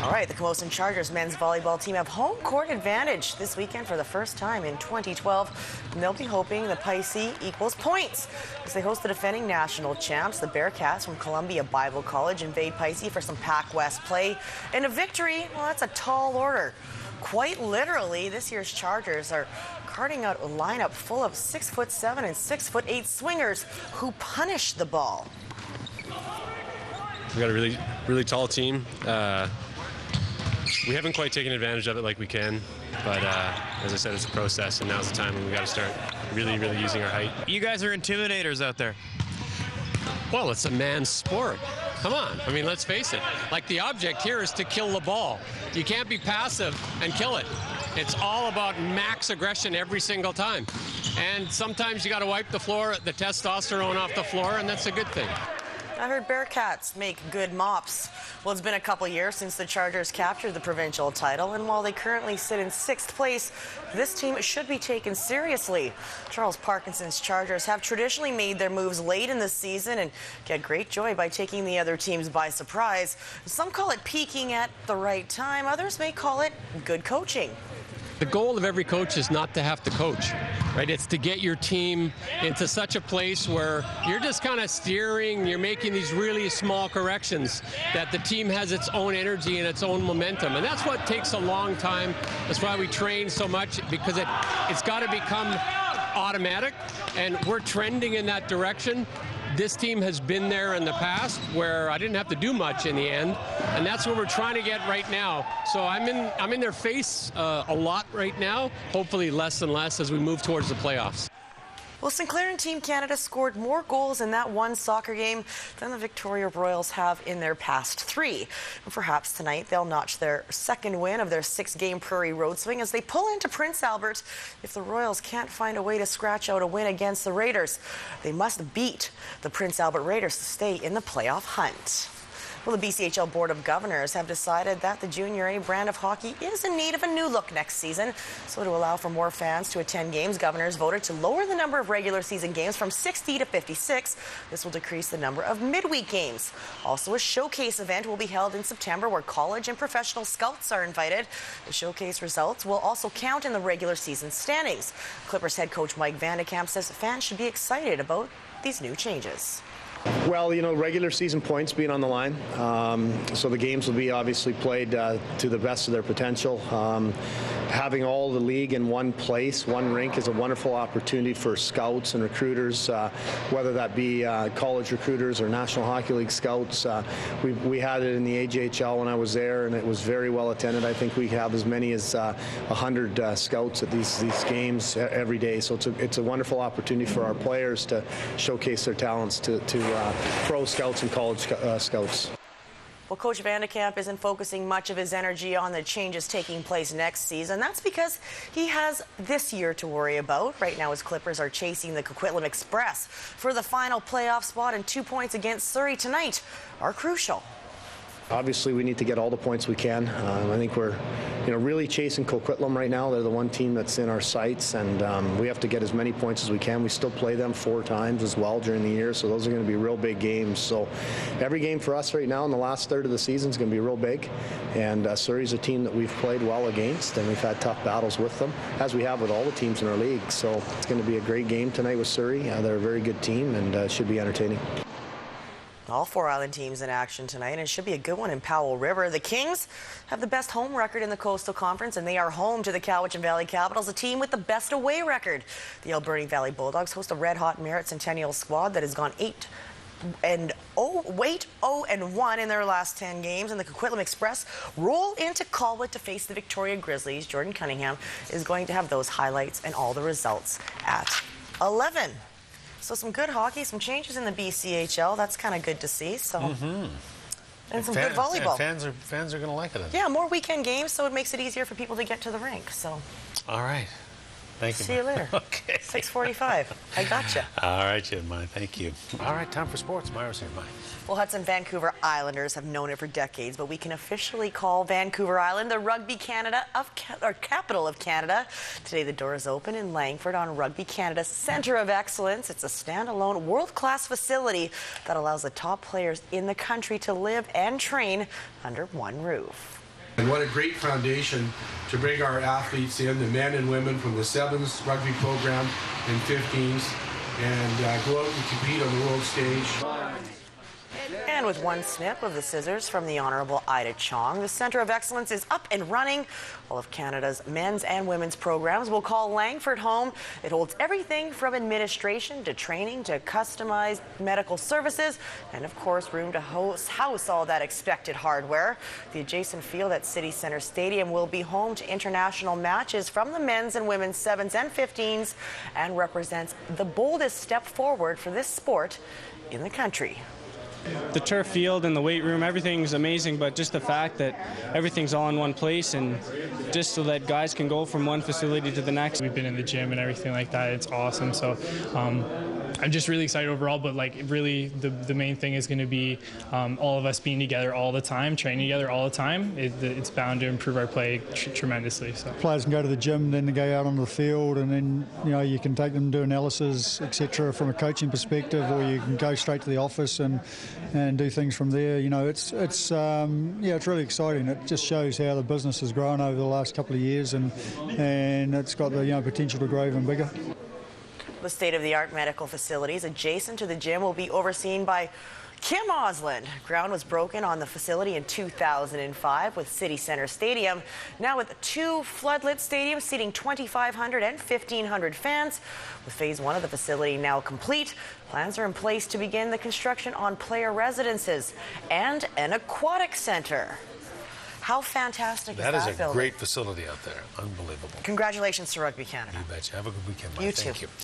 All right, the Kimosin Chargers men's volleyball team have home court advantage this weekend for the first time in 2012. And they'll be hoping the Pisces equals points as they host the defending national champs. The Bearcats from Columbia Bible College invade Pisces for some Pac West play. And a victory, well, that's a tall order. Quite literally, this year's Chargers are carting out a lineup full of 6'7" and 6'8" swingers who punish the ball. We got a really tall team. We haven't quite taken advantage of it like we can, but as I said, it's a process, and now's the time when we got to start really using our height. You guys are intimidators out there. Well, it's a man's sport. Come on. I mean, let's face it. Like, the object here is to kill the ball. You can't be passive and kill it. It's all about max aggression every single time. And sometimes you got to wipe the floor, the testosterone off the floor, and that's a good thing. I heard Bearcats make good mops. Well, it's been a couple years since the Chargers captured the provincial title, and while they currently sit in 6th place, this team should be taken seriously. Charles Parkinson's Chargers have traditionally made their moves late in the season and get great joy by taking the other teams by surprise. Some call it peaking at the right time. Others may call it good coaching. The goal of every coach is not to have to coach, right? It's to get your team into such a place where you're just kind of steering, you're making these really small corrections, that the team has its own energy and its own momentum. And that's what takes a long time. That's why we train so much, because it's got to become automatic, and we're trending in that direction. This team has been there in the past where I didn't have to do much in the end, and that's what we're trying to get right now. So I'm in their face a lot right now, hopefully less and less as we move towards the playoffs. Well, Sinclair and Team Canada scored more goals in that one soccer game than the Victoria Royals have in their past 3. And perhaps tonight they'll notch their second win of their 6-game Prairie Road swing as they pull into Prince Albert if the Royals can't find a way to scratch out a win against the Raiders. They must beat the Prince Albert Raiders to stay in the playoff hunt. Well, the BCHL Board of Governors have decided that the Junior A brand of hockey is in need of a new look next season. So to allow for more fans to attend games, governors voted to lower the number of regular season games from 60 to 56. This will decrease the number of midweek games. Also, a showcase event will be held in September where college and professional scouts are invited. The showcase results will also count in the regular season standings. Clippers head coach Mike Vandekamp says fans should be excited about these new changes. Well, you know, regular season points being on the line, so the games will be obviously played to the best of their potential. Having all the league in one place, one rink, is a wonderful opportunity for scouts and recruiters, whether that be college recruiters or National Hockey League scouts. We had it in the AJHL when I was there, and it was very well attended. I think we have as many as 100 scouts at these games every day, so it's a wonderful opportunity for our players to showcase their talents to pro scouts and college scouts. Well, Coach Vandekamp isn't focusing much of his energy on the changes taking place next season. That's because he has this year to worry about. Right now, his Clippers are chasing the Coquitlam Express for the final playoff spot, and 2 points against Surrey tonight are crucial. Obviously, we need to get all the points we can. I think we're, really chasing Coquitlam right now. They're the one team that's in our sights, and we have to get as many points as we can. We still play them 4 times as well during the year, so those are going to be real big games. So every game for us right now in the last third of the season is going to be real big, and Surrey's a team that we've played well against, and we've had tough battles with them, as we have with all the teams in our league. So it's going to be a great game tonight with Surrey. They're a very good team, and it should be entertaining. All 4 island teams in action tonight, and it should be a good one in Powell River. The Kings have the best home record in the Coastal Conference, and they are home to the Cowichan Valley Capitals, a team with the best away record. The Alberni Valley Bulldogs host a red-hot Merritt Centennial squad that has gone 8-0-1 in their last 10 games, and the Coquitlam Express roll into Colwood to face the Victoria Grizzlies. Jordan Cunningham is going to have those highlights and all the results at 11. So some good hockey, some changes in the BCHL. That's kind of good to see. So, and some good volleyball. Fans are going to like it. Yeah, more weekend games, so it makes it easier for people to get to the rink. So. All right. Thank you. See you later. Okay. 6:45. I gotcha. All right, Jim. Thank you. All right, time for sports. Myra's here. Bye. Well, Hudson Vancouver Islanders have known it for decades, but we can officially call Vancouver Island the Rugby Canada capital of Canada. Today, the doors open in Langford on Rugby Canada's Centre of Excellence. It's a standalone, world-class facility that allows the top players in the country to live and train under one roof. And what a great foundation to bring our athletes in, the men and women from the 7s rugby program and 15s, and go out and compete on the world stage. And with one snip of the scissors from the Honourable Ida Chong, the Centre of Excellence is up and running. All of Canada's men's and women's programs will call Langford home. It holds everything from administration to training to customized medical services and, of course, room to house all that expected hardware. The adjacent field at City Centre Stadium will be home to international matches from the men's and women's 7s and 15s and represents the boldest step forward for this sport in the country. The turf field and the weight room, everything's amazing, but just the fact that everything's all in one place and just so that guys can go from one facility to the next. We've been in the gym and everything like that. It's awesome. So I'm just really excited overall, but like really the main thing is going to be all of us being together all the time, training together all the time. It's bound to improve our play tremendously. So players can go to the gym, then they go out onto the field, and then you can take them to do analysis, etc. from a coaching perspective, or you can go straight to the office and do things from there. It's really exciting. It just shows how the business has grown over the last couple of years, and it's got the potential to grow even bigger. The state-of-the-art medical facilities adjacent to the gym will be overseen by Kimosin. Ground was broken on the facility in 2005 with City Centre Stadium. Now with 2 floodlit stadiums seating 2,500 and 1,500 fans. With phase 1 of the facility now complete, plans are in place to begin the construction on player residences and an aquatic center. How fantastic is that? That is a building? great facility out there. Unbelievable. Congratulations to Rugby Canada. You betcha. Have a good weekend, Mike. You Thank too. you.